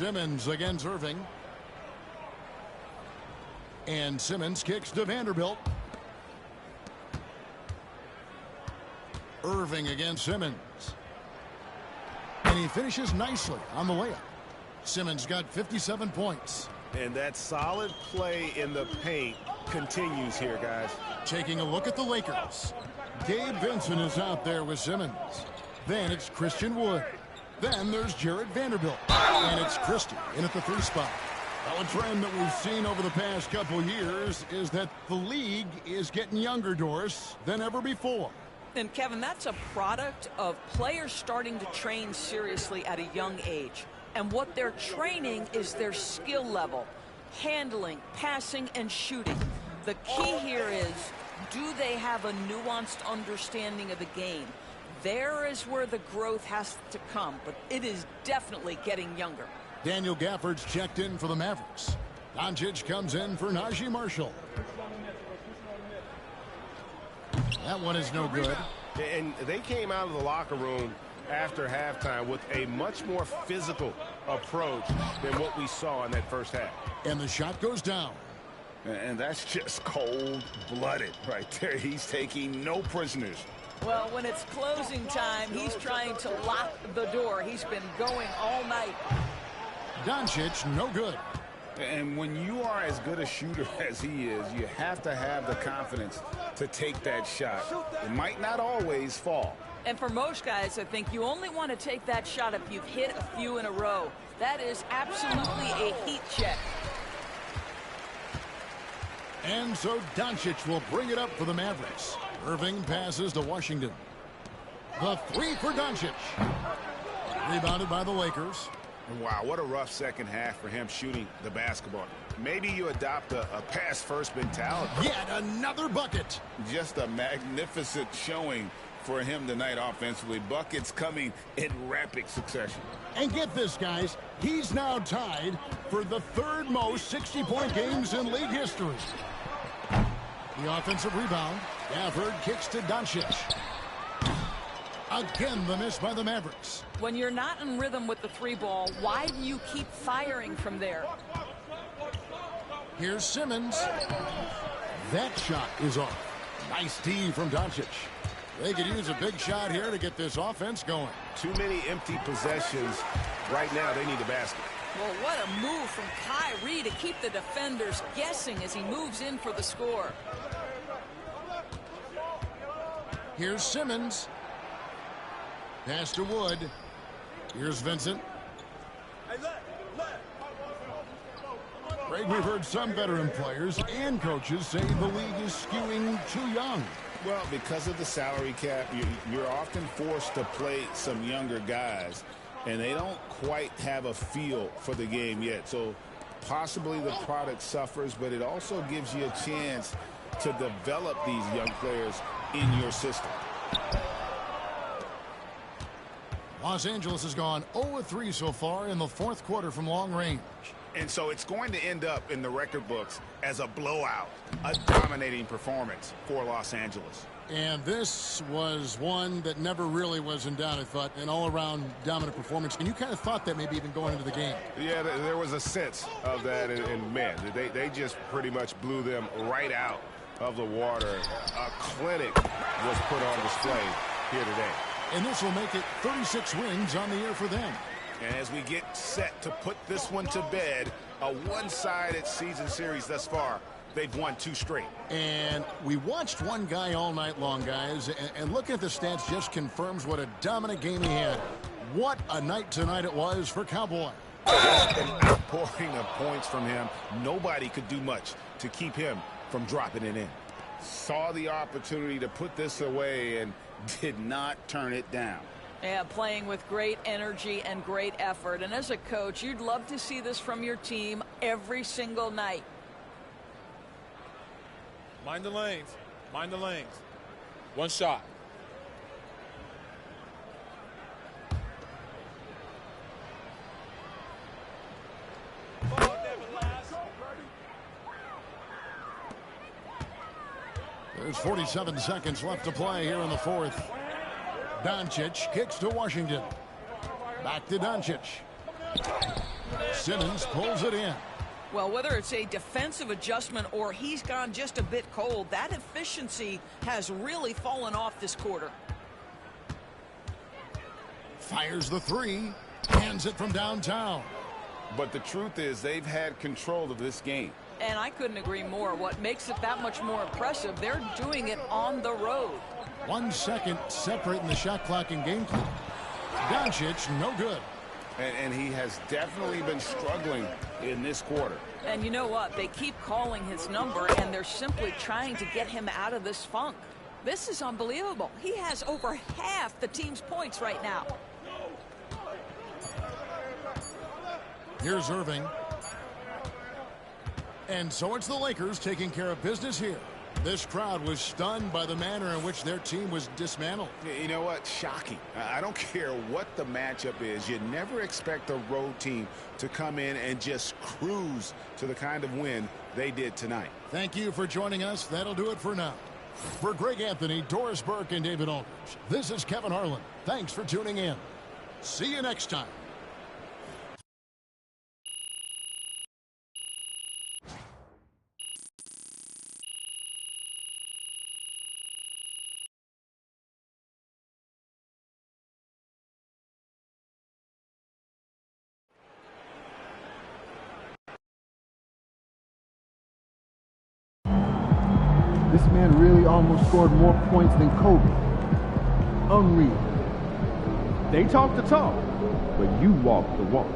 Simmons against Irving. And Simmons kicks to Vanderbilt. Irving against Simmons. And he finishes nicely on the layup. Simmons got 57 points. And that solid play in the paint continues here, guys. Taking a look at the Lakers. Gabe Vincent is out there with Simmons. Then it's Christian Wood. Then there's Jared Vanderbilt. And it's Christie in at the 3 spot. Now, a trend that we've seen over the past couple years is that the league is getting younger, Doris, than ever before. And, Kevin, that's a product of players starting to train seriously at a young age. And what they're training is their skill level, handling, passing, and shooting. The key here is, do they have a nuanced understanding of the game? There is where the growth has to come, but it is definitely getting younger. Daniel Gafford's checked in for the Mavericks. Doncic comes in for Najee Marshall. That one is no good. And they came out of the locker room after halftime with a much more physical approach than what we saw in that first half. And the shot goes down. And that's just cold-blooded right there. He's taking no prisoners. Well, when it's closing time, he's trying to lock the door. He's been going all night. Doncic, no good. And when you are as good a shooter as he is, you have to have the confidence to take that shot. It might not always fall. And for most guys, I think you only want to take that shot if you've hit a few in a row. That is absolutely a heat check. And so Doncic will bring it up for the Mavericks. Irving passes to Washington. The 3 for Doncic. Rebounded by the Lakers. Wow, what a rough second half for him shooting the basketball. Maybe you adopt a pass-first mentality. Yet another bucket. Just a magnificent showing for him tonight offensively. Buckets coming in rapid succession. And get this, guys. He's now tied for the 3rd most 60-point games in league history. The offensive rebound. Gafford kicks to Doncic. Again, the miss by the Mavericks. When you're not in rhythm with the 3 ball, why do you keep firing from there? Here's Simmons. That shot is off. Nice D from Doncic. They could use a big shot here to get this offense going. Too many empty possessions. Right now, they need a basket. Well, what a move from Kyrie to keep the defenders guessing as he moves in for the score. Here's Simmons. Pass to Wood. Here's Vincent. Greg, we've heard some veteran players and coaches say the league is skewing too young. Well, because of the salary cap, you're often forced to play some younger guys, and they don't quite have a feel for the game yet. So possibly the product suffers, but it also gives you a chance to develop these young players in your system. Los Angeles has gone 0-3 so far in the 4th quarter from long range. And so it's going to end up in the record books as a blowout, a dominating performance for Los Angeles. And this was one that never really was in doubt, I thought, an all-around dominant performance. And you kind of thought that maybe even going into the game. Yeah, there was a sense of that, and man, they just pretty much blew them right out of the water. A clinic was put on display here today. And this will make it 36 wins on the year for them. And as we get set to put this one to bed, a one-sided season series thus far. They've won 2 straight. And we watched one guy all night long, guys, and looking at the stats just confirms what a dominant game he had. What a night tonight it was for Cowboy. Just an outpouring of points from him. Nobody could do much to keep him from dropping it in. Saw the opportunity to put this away and did not turn it down. Yeah, playing with great energy and great effort. And as a coach, you'd love to see this from your team every single night. Mind the lanes. Mind the lanes. One shot. There's 47 seconds left to play here in the 4th. Doncic kicks to Washington. Back to Doncic. Simmons pulls it in. Well, whether it's a defensive adjustment or he's gone just a bit cold, that efficiency has really fallen off this quarter. Fires the three. Hands it from downtown. But the truth is they've had control of this game. And I couldn't agree more. What makes it that much more impressive, they're doing it on the road. 1 second separating the shot clock and game clock. Doncic, no good. And he has definitely been struggling in this quarter. And you know what? They keep calling his number, and they're simply trying to get him out of this funk. This is unbelievable. He has over half the team's points right now. Here's Irving. And so it's the Lakers taking care of business here. This crowd was stunned by the manner in which their team was dismantled. You know what? Shocking. I don't care what the matchup is. You never expect a road team to come in and just cruise to the kind of win they did tonight. Thank you for joining us. That'll do it for now. For Greg Anthony, Doris Burke, and David Aldridge, this is Kevin Harlan. Thanks for tuning in. See you next time. This man really almost scored more points than Kobe. Unreal. They talk the talk, but you walk the walk.